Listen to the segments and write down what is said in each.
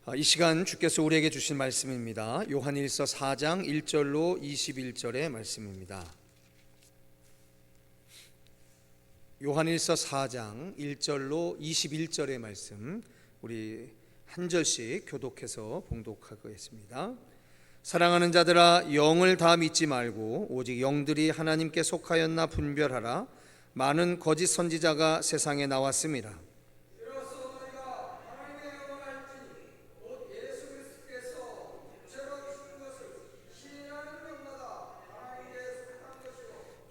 이 시간 주께서 우리에게 주신 말씀입니다. 요한일서 4장 1절로 21절의 말씀입니다. 요한일서 4장 1절로 21절의 말씀, 우리 한 절씩 교독해서 봉독하겠습니다. 사랑하는 자들아, 영을 다 믿지 말고 오직 영들이 하나님께 속하였나 분별하라. 많은 거짓 선지자가 세상에 나왔습니다.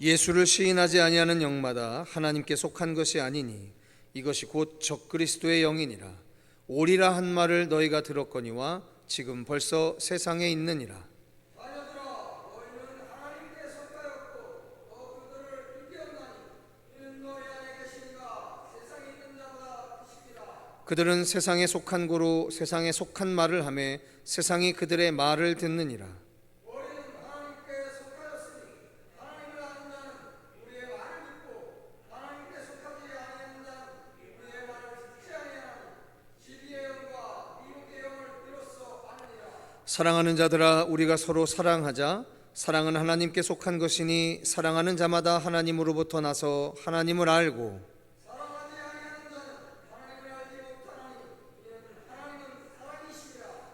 예수를 시인하지 아니하는 영마다 하나님께 속한 것이 아니니 이것이 곧 적그리스도의 영이니라. 오리라 한 말을 너희가 들었거니와 지금 벌써 세상에 있느니라. 그들은 세상에 속한 고로 세상에 속한 말을 하매 세상이 그들의 말을 듣느니라. 사랑하는 자들아, 우리가 서로 사랑하자. 사랑은 하나님께 속한 것이니 사랑하는 자마다 하나님으로부터 나서 하나님을 알고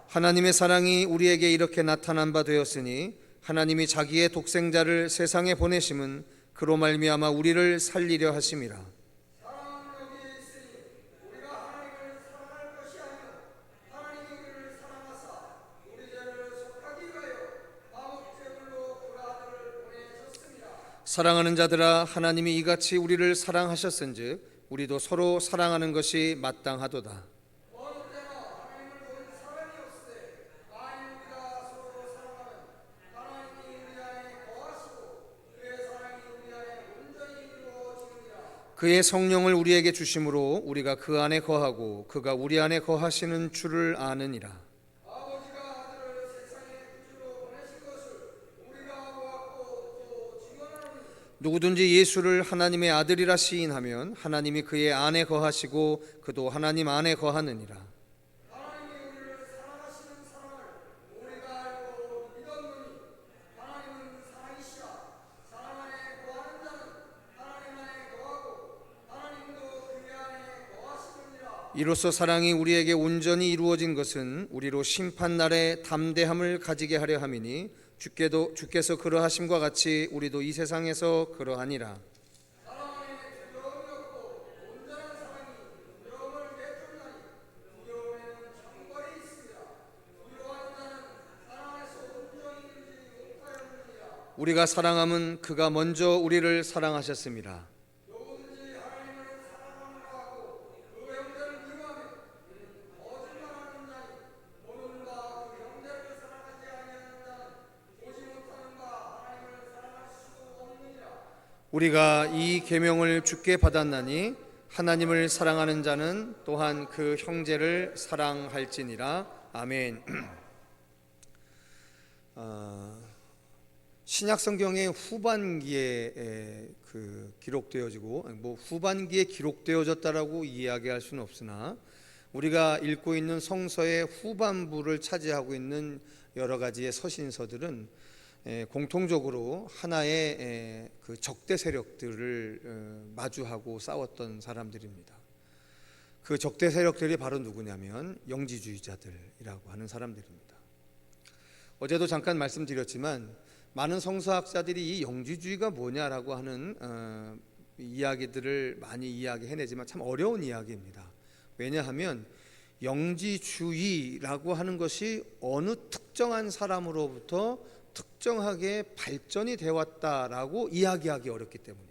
하나님의 사랑이 우리에게 이렇게 나타난 바 되었으니 하나님이 자기의 독생자를 세상에 보내심은 그로 말미암아 우리를 살리려 하심이라. 사랑하는 자들아, 하나님이 이같이 우리를 사랑하셨은즉 우리도 서로 사랑하는 것이 마땅하도다. 그의 성령을 우리에게 주심으로 우리가 그 안에 거하고 그가 우리 안에 거하시는 줄을 아느니라. 누구든지 예수를 하나님의 아들이라 시인하면 하나님이 그의 안에 거하시고 그도 하나님 안에 거하느니라. 이로써 사랑이 우리에게 온전히 이루어진 것은 우리로 심판날에 담대함을 가지게 하려 함이니 주께서 그러하심과 같이 우리도 이 세상에서 그러하니라. 우리가 사랑함은 그가 먼저 우리를 사랑하셨습니다. 우리가 이 계명을 주께 받았나니 하나님을 사랑하는 자는 또한 그 형제를 사랑할지니라. 아멘. 신약 성경의 후반기에 기록되어지고 후반기에 기록되어졌다라고 이야기할 수는 없으나 우리가 읽고 있는 성서의 후반부를 차지하고 있는 여러 가지의 서신서들은 공통적으로 하나의 그 적대 세력들을 마주하고 싸웠던 사람들입니다. 그 적대 세력들이 바로 누구냐면 영지주의자들이라고 하는 사람들입니다. 어제도 잠깐 말씀드렸지만 많은 성서학자들이 이 영지주의가 뭐냐라고 하는 이야기들을 많이 이야기해내지만 참 어려운 이야기입니다. 왜냐하면 영지주의라고 하는 것이 어느 특정한 사람으로부터 특정하게 발전이 되어 왔다라고 이야기하기 어렵기 때문에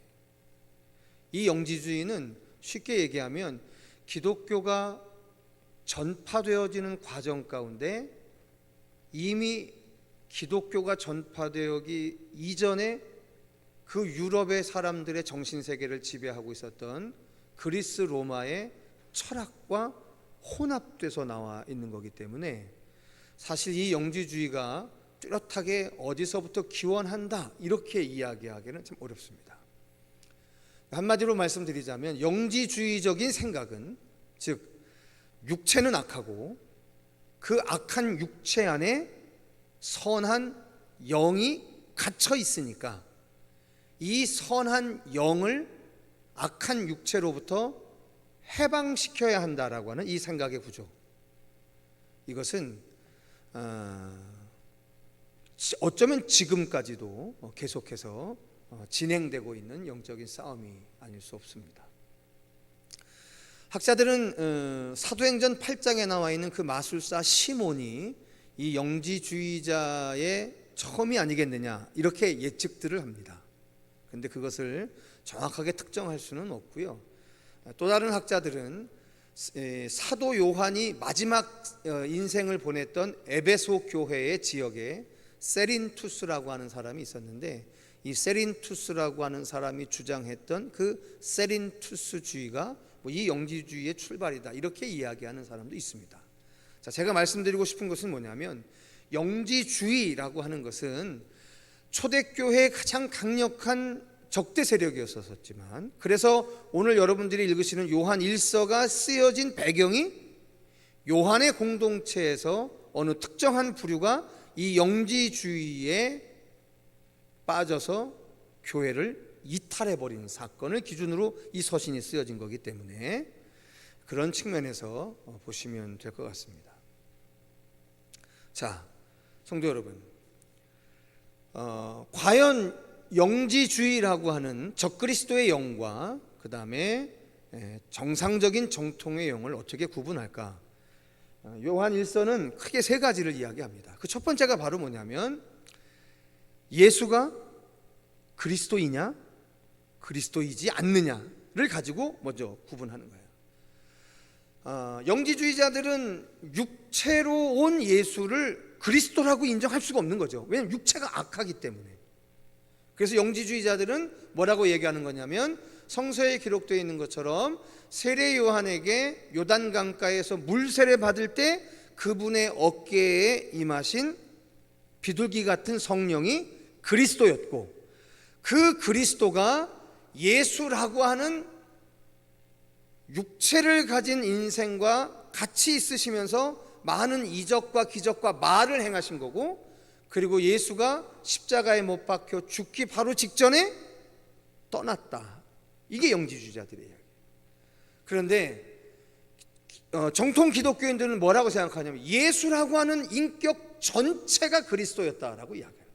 이 영지주의는 쉽게 얘기하면 기독교가 전파되어지는 과정 가운데 이미 기독교가 전파되기 이전에 그 유럽의 사람들의 정신세계를 지배하고 있었던 그리스 로마의 철학과 혼합돼서 나와 있는 거기 때문에 사실 이 영지주의가 뚜렷하게 어디서부터 기원한다 이렇게 이야기하기는 참 어렵습니다. 한마디로 말씀드리자면 영지주의적인 생각은 즉 육체는 악하고 그 악한 육체 안에 선한 영이 갇혀 있으니까 이 선한 영을 악한 육체로부터 해방시켜야 한다라고 하는 이 생각의 구조, 이것은 어쩌면 지금까지도 계속해서 진행되고 있는 영적인 싸움이 아닐 수 없습니다. 학자들은 사도행전 8장에 나와 있는 그 마술사 시몬이 이 영지주의자의 처음이 아니겠느냐, 이렇게 예측들을 합니다. 그런데 그것을 정확하게 특정할 수는 없고요. 또 다른 학자들은 사도 요한이 마지막 인생을 보냈던 에베소 교회의 지역에 세린투스라고 하는 사람이 있었는데, 이 세린투스라고 하는 사람이 주장했던 그 세린투스주의가 이 영지주의의 출발이다, 이렇게 이야기하는 사람도 있습니다. 자, 제가 말씀드리고 싶은 것은 뭐냐면, 영지주의라고 하는 것은 초대교회의 가장 강력한 적대 세력이었었지만, 그래서 오늘 여러분들이 읽으시는 요한 1서가 쓰여진 배경이 요한의 공동체에서 어느 특정한 부류가 이 영지주의에 빠져서 교회를 이탈해버린 사건을 기준으로 이 서신이 쓰여진 거기 때문에 그런 측면에서 보시면 될 것 같습니다. 자, 성도 여러분, 과연 영지주의라고 하는 적그리스도의 영과 그 다음에 정상적인 정통의 영을 어떻게 구분할까? 요한 1서는 크게 세 가지를 이야기합니다. 그 첫 번째가 바로 뭐냐면, 예수가 그리스도이냐 그리스도이지 않느냐를 가지고 먼저 구분하는 거예요. 영지주의자들은 육체로 온 예수를 그리스도라고 인정할 수가 없는 거죠. 왜냐하면 육체가 악하기 때문에. 그래서 영지주의자들은 뭐라고 얘기하는 거냐면, 성서에 기록되어 있는 것처럼 세례 요한에게 요단강가에서 물 세례 받을 때 그분의 어깨에 임하신 비둘기 같은 성령이 그리스도였고, 그 그리스도가 예수라고 하는 육체를 가진 인생과 같이 있으시면서 많은 이적과 기적과 말을 행하신 거고, 그리고 예수가 십자가에 못 박혀 죽기 바로 직전에 떠났다. 이게 영지주의자들의 이야기예요. 그런데 정통 기독교인들은 뭐라고 생각하냐면, 예수라고 하는 인격 전체가 그리스도였다라고 이야기해요.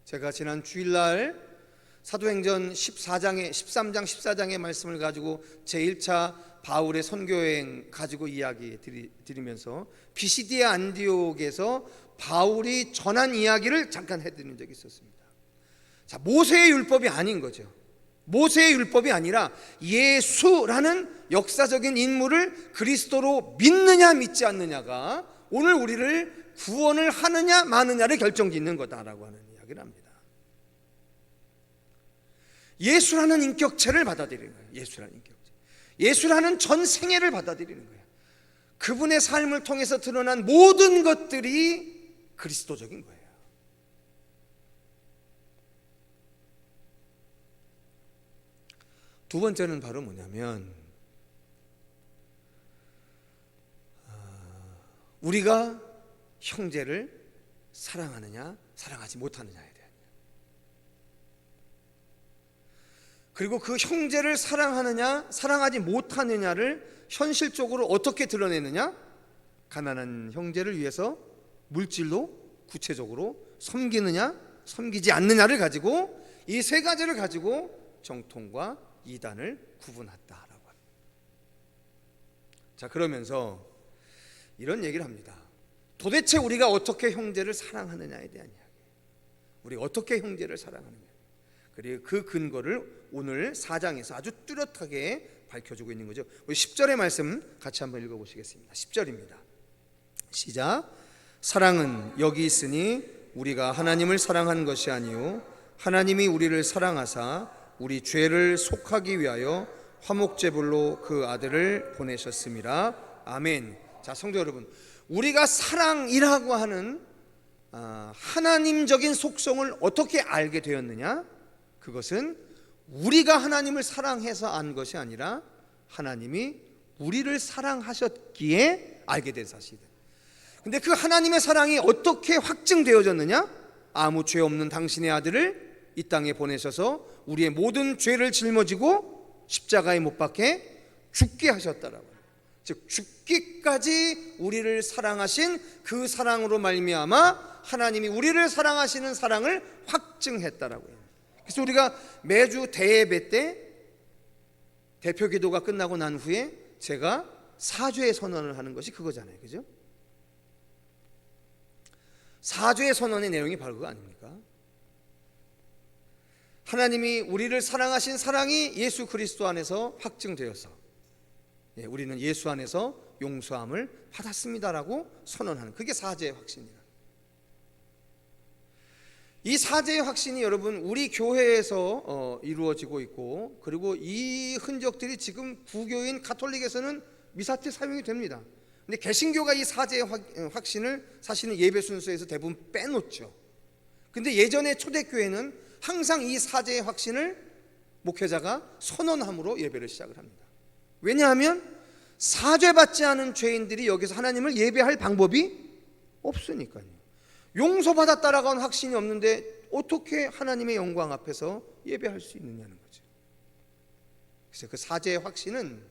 제가 지난 주일날 사도행전 13장 14장의 말씀을 가지고 제1차 바울의 선교여행 가지고 이야기 드리면서 비시디아 안디옥에서 바울이 전한 이야기를 잠깐 해드린 적이 있었습니다. 자, 모세의 율법이 아닌 거죠. 모세의 율법이 아니라 예수라는 역사적인 인물을 그리스도로 믿느냐 믿지 않느냐가 오늘 우리를 구원을 하느냐 마느냐를 결정짓는 거다라고 하는 이야기를 합니다. 예수라는 인격체를 받아들이는 거예요. 예수라는 인격체, 예수라는 전 생애를 받아들이는 거예요. 그분의 삶을 통해서 드러난 모든 것들이 그리스도적인 거예요. 두 번째는 바로 뭐냐면, 우리가 형제를 사랑하느냐 사랑하지 못하느냐에 대한, 그리고 그 형제를 사랑하느냐 사랑하지 못하느냐를 현실적으로 어떻게 드러내느냐? 가난한 형제를 위해서 물질로 구체적으로 섬기느냐 섬기지 않느냐를 가지고, 이 세 가지를 가지고 정통과 이단을 구분했다라고 합니다. 자, 그러면서 이런 얘기를 합니다. 도대체 우리가 어떻게 형제를 사랑하느냐에 대한 이야기, 우리가 어떻게 형제를 사랑하느냐, 그리고 그 근거를 오늘 4장에서 아주 뚜렷하게 밝혀주고 있는 거죠. 우리 10절의 말씀 같이 한번 읽어보시겠습니다. 10절입니다. 시작. 사랑은 여기 있으니 우리가 하나님을 사랑한 것이 아니요 하나님이 우리를 사랑하사 우리 죄를 속하기 위하여 화목제물로 그 아들을 보내셨음이라. 아멘. 자, 성도 여러분, 우리가 사랑이라고 하는 하나님적인 속성을 어떻게 알게 되었느냐? 그것은 우리가 하나님을 사랑해서 안 것이 아니라 하나님이 우리를 사랑하셨기에 알게 된 사실이다. 근데 그 하나님의 사랑이 어떻게 확증되어졌느냐? 아무 죄 없는 당신의 아들을 이 땅에 보내셔서 우리의 모든 죄를 짊어지고 십자가에 못 박혀 죽게 하셨다라고. 즉 죽기까지 우리를 사랑하신 그 사랑으로 말미암아 하나님이 우리를 사랑하시는 사랑을 확증했다라고요. 그래서 우리가 매주 대예배 때 대표 기도가 끝나고 난 후에 제가 사죄의 선언을 하는 것이 그거잖아요, 그죠? 사죄의 선언의 내용이 바로 그거 아닙니까? 하나님이 우리를 사랑하신 사랑이 예수 그리스도 안에서 확증되어서 우리는 예수 안에서 용서함을 받았습니다라고 선언하는, 그게 사죄의 확신이라. 이 사죄의 확신이 여러분 우리 교회에서 이루어지고 있고, 그리고 이 흔적들이 지금 부교인 가톨릭에서는 미사 때 사용이 됩니다. 근데 개신교가 이 사죄의 확신을 사실은 예배 순서에서 대부분 빼놓죠. 근데 예전에 초대교회는 항상 이 사죄의 확신을 목회자가 선언함으로 예배를 시작을 합니다. 왜냐하면 사죄받지 않은 죄인들이 여기서 하나님을 예배할 방법이 없으니까요. 용서받았다라고 하는 확신이 없는데 어떻게 하나님의 영광 앞에서 예배할 수 있느냐는 거죠. 그래서 그 사죄의 확신은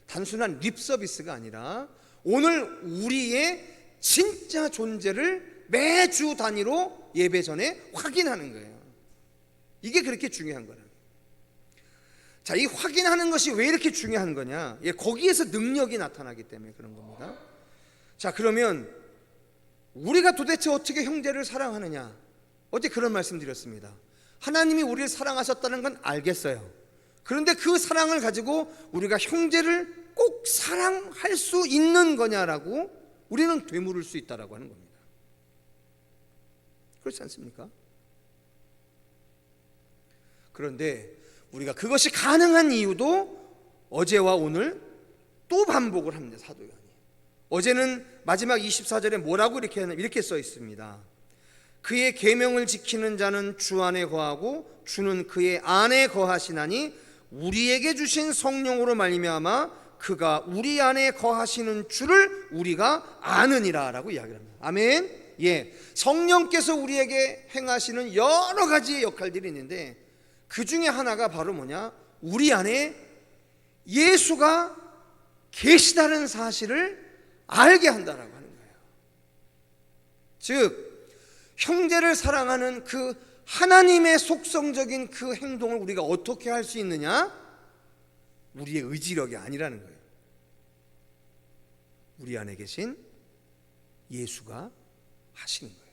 단순한 립 서비스가 아니라 오늘 우리의 진짜 존재를 매주 단위로 예배 전에 확인하는 거예요. 이게 그렇게 중요한 거예요. 자, 이 확인하는 것이 왜 이렇게 중요한 거냐? 거기에서 능력이 나타나기 때문에 그런 겁니다. 자, 그러면 우리가 도대체 어떻게 형제를 사랑하느냐? 어제 그런 말씀 드렸습니다. 하나님이 우리를 사랑하셨다는 건 알겠어요. 그런데 그 사랑을 가지고 우리가 형제를 꼭 사랑할 수 있는 거냐라고 우리는 되물을 수 있다라고 하는 겁니다. 그렇지 않습니까? 그런데 우리가 그것이 가능한 이유도 어제와 오늘 또 반복을 합니다. 사도 요한이. 어제는 마지막 24절에 뭐라고 이렇게 써 있습니다. 그의 계명을 지키는 자는 주 안에 거하고 주는 그의 안에 거하시나니 우리에게 주신 성령으로 말미암아 그가 우리 안에 거하시는 주를 우리가 아느니라 라고 이야기를 합니다. 아멘. 성령께서 우리에게 행하시는 여러 가지의 역할들이 있는데 그 중에 하나가 바로 뭐냐? 우리 안에 예수가 계시다는 사실을 알게 한다라고 하는 거예요. 즉 형제를 사랑하는 그 하나님의 속성적인 그 행동을 우리가 어떻게 할 수 있느냐? 우리의 의지력이 아니라는 거예요. 우리 안에 계신 예수가 하시는 거예요.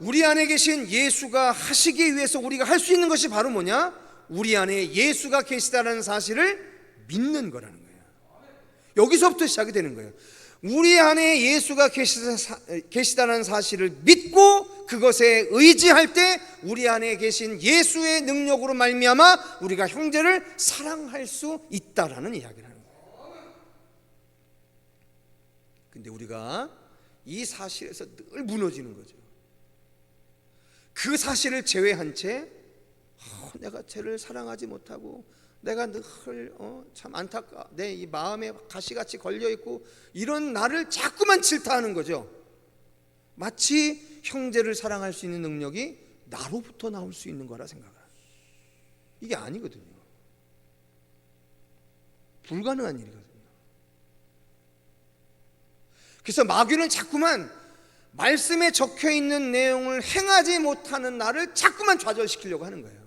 우리 안에 계신 예수가 하시기 위해서 우리가 할 수 있는 것이 바로 뭐냐? 우리 안에 예수가 계시다는 사실을 믿는 거라는 거예요. 여기서부터 시작이 되는 거예요. 우리 안에 예수가 계시다는 사실을 믿고 그것에 의지할 때 우리 안에 계신 예수의 능력으로 말미암아 우리가 형제를 사랑할 수 있다라는 이야기를 하는 거예요. 근데 우리가 이 사실에서 늘 무너지는 거죠. 그 사실을 제외한 채 내가 쟤를 사랑하지 못하고 내가 늘 참 내 이 마음에 가시같이 걸려있고 이런 나를 자꾸만 질타하는 거죠. 마치 형제를 사랑할 수 있는 능력이 나로부터 나올 수 있는 거라 생각을 합니다. 이게 아니거든요. 불가능한 일이거든요. 그래서 마귀는 자꾸만 말씀에 적혀있는 내용을 행하지 못하는 나를 자꾸만 좌절시키려고 하는 거예요.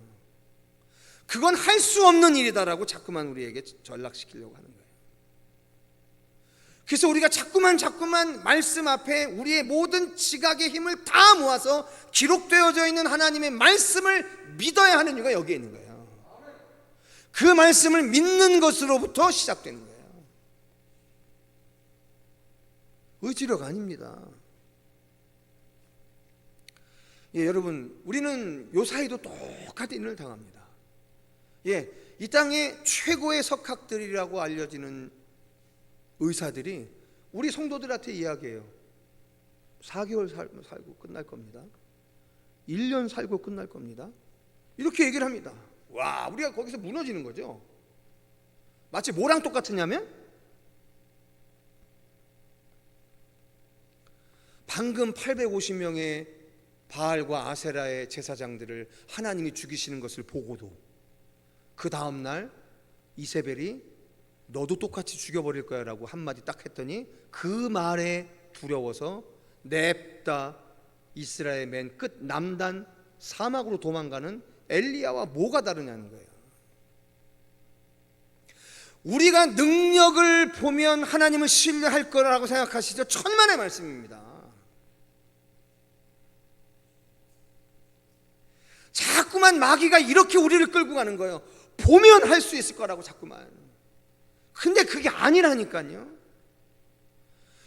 그건 할 수 없는 일이다라고 자꾸만 우리에게 전락시키려고 하는 거예요. 그래서 우리가 자꾸만 말씀 앞에 우리의 모든 지각의 힘을 다 모아서 기록되어져 있는 하나님의 말씀을 믿어야 하는 이유가 여기에 있는 거예요. 그 말씀을 믿는 것으로부터 시작되는 거예요. 의지력 아닙니다. 여러분, 우리는 요사이도 똑같은 일을 당합니다. 이 땅의 최고의 석학들이라고 알려지는 의사들이 우리 성도들한테 이야기해요. 4개월 살고 끝날 겁니다. 1년 살고 끝날 겁니다. 이렇게 얘기를 합니다. 와, 우리가 거기서 무너지는 거죠. 마치 뭐랑 똑같으냐면 방금 850명의 바알과 아세라의 제사장들을 하나님이 죽이시는 것을 보고도 그 다음날 이세벨이 너도 똑같이 죽여버릴 거야 라고 한마디 딱 했더니 그 말에 두려워서 냅다 이스라엘 맨 끝 남단 사막으로 도망가는 엘리야와 뭐가 다르냐는 거예요. 우리가 능력을 보면 하나님을 신뢰할 거라고 생각하시죠? 천만의 말씀입니다. 자꾸만 마귀가 이렇게 우리를 끌고 가는 거예요. 보면 할 수 있을 거라고 자꾸만. 근데 그게 아니라니까요.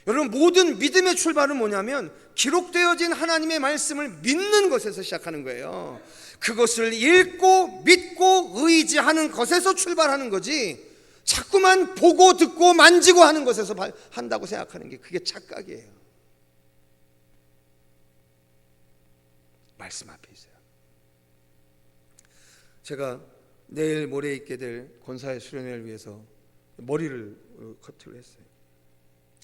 여러분, 모든 믿음의 출발은 뭐냐면 기록되어진 하나님의 말씀을 믿는 것에서 시작하는 거예요. 그것을 읽고 믿고 의지하는 것에서 출발하는 거지, 자꾸만 보고 듣고 만지고 하는 것에서 한다고 생각하는 게 그게 착각이에요. 말씀 앞에 있어요. 제가 내일 모레 있게 될 권사의 수련회를 위해서 머리를 커트를 했어요.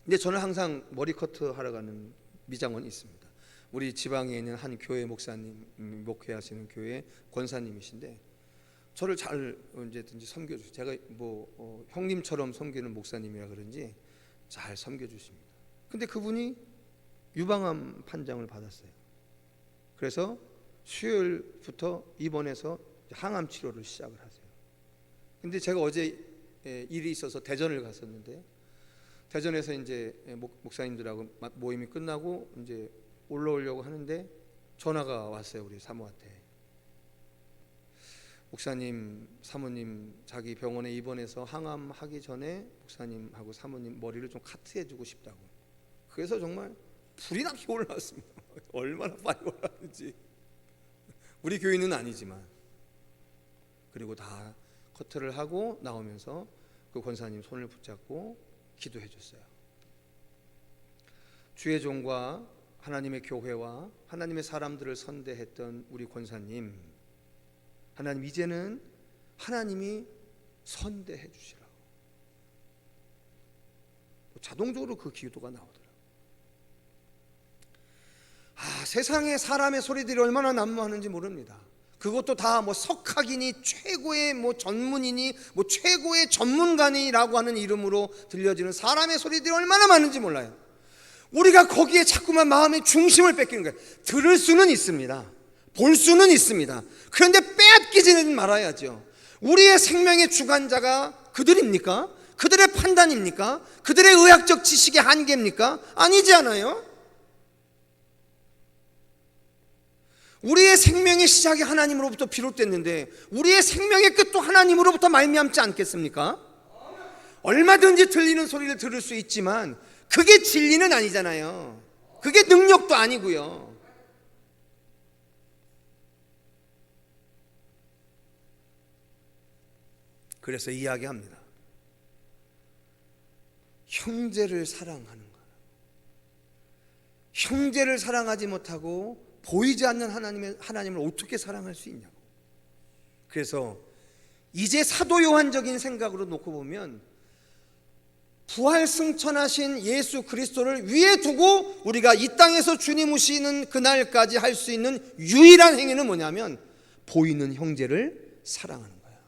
근데 저는 항상 머리 커트 하러 가는 미장원이 있습니다. 우리 지방에 있는 한 교회 목사님, 목회하시는 교회 권사님이신데 저를 잘 언제든지 섬겨주세요. 제가 형님처럼 섬기는 목사님이라 그런지 잘 섬겨주십니다. 근데 그분이 유방암 판정을 받았어요. 그래서 수요일부터 입원해서 항암 치료를 시작을 하세요. 근데 제가 어제 일이 있어서 대전을 갔었는데, 대전에서 이제 목사님들하고 모임이 끝나고 이제 올라오려고 하는데 전화가 왔어요. 우리 사모한테. 목사님, 사모님 자기 병원에 입원해서 항암하기 전에 목사님하고 사모님 머리를 좀 카트해주고 싶다고. 그래서 정말 불이 나게 올라왔습니다. 얼마나 많이 올라왔는지. 우리 교인은 아니지만. 그리고 다 커트를 하고 나오면서 그 권사님 손을 붙잡고 기도해 줬어요. 주의 종과 하나님의 교회와 하나님의 사람들을 선대했던 우리 권사님, 하나님 이제는 하나님이 선대해 주시라고. 자동적으로 그 기도가 나오더라고요. 세상에 사람의 소리들이 얼마나 난무하는지 모릅니다. 그것도 다 석학이니 최고의 전문이니 최고의 전문가니라고 하는 이름으로 들려지는 사람의 소리들이 얼마나 많은지 몰라요. 우리가 거기에 자꾸만 마음의 중심을 뺏기는 거예요. 들을 수는 있습니다. 볼 수는 있습니다. 그런데 빼앗기지는 말아야죠. 우리의 생명의 주관자가 그들입니까? 그들의 판단입니까? 그들의 의학적 지식의 한계입니까? 아니지 않아요? 우리의 생명의 시작이 하나님으로부터 비롯됐는데 우리의 생명의 끝도 하나님으로부터 말미암지 않겠습니까? 얼마든지 들리는 소리를 들을 수 있지만 그게 진리는 아니잖아요. 그게 능력도 아니고요. 그래서 이야기합니다. 형제를 사랑하는 것. 형제를 사랑하지 못하고 보이지 않는 하나님을 어떻게 사랑할 수 있냐고. 그래서 이제 사도 요한적인 생각으로 놓고 보면 부활 승천하신 예수 그리스도를 위에 두고 우리가 이 땅에서 주님 오시는 그날까지 할 수 있는 유일한 행위는 뭐냐면 보이는 형제를 사랑하는 거야.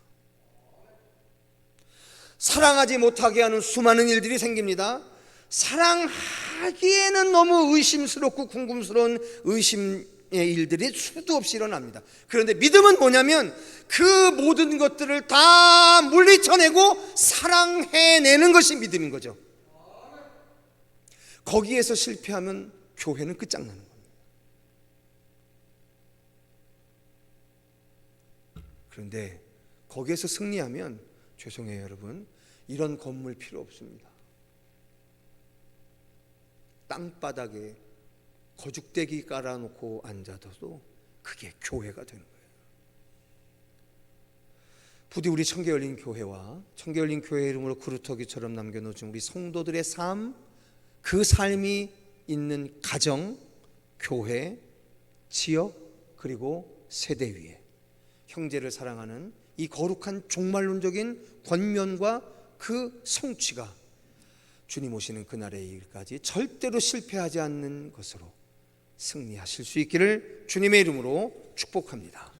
사랑하지 못하게 하는 수많은 일들이 생깁니다. 사랑하기에는 너무 의심스럽고 궁금스러운 의심의 일들이 수도 없이 일어납니다. 그런데 믿음은 뭐냐면 그 모든 것들을 다 물리쳐내고 사랑해내는 것이 믿음인 거죠. 거기에서 실패하면 교회는 끝장나는 겁니다. 그런데 거기에서 승리하면 죄송해요 여러분, 이런 건물 필요 없습니다. 땅바닥에 거죽대기 깔아놓고 앉아도 그게 교회가 되는 거예요. 부디 우리 청계열린 교회와 청계열린 교회 이름으로 그루터기처럼 남겨놓은 우리 성도들의 삶, 그 삶이 있는 가정, 교회, 지역, 그리고 세대 위에 형제를 사랑하는 이 거룩한 종말론적인 권면과 그 성취가 주님 오시는 그날의 일까지 절대로 실패하지 않는 것으로 승리하실 수 있기를 주님의 이름으로 축복합니다.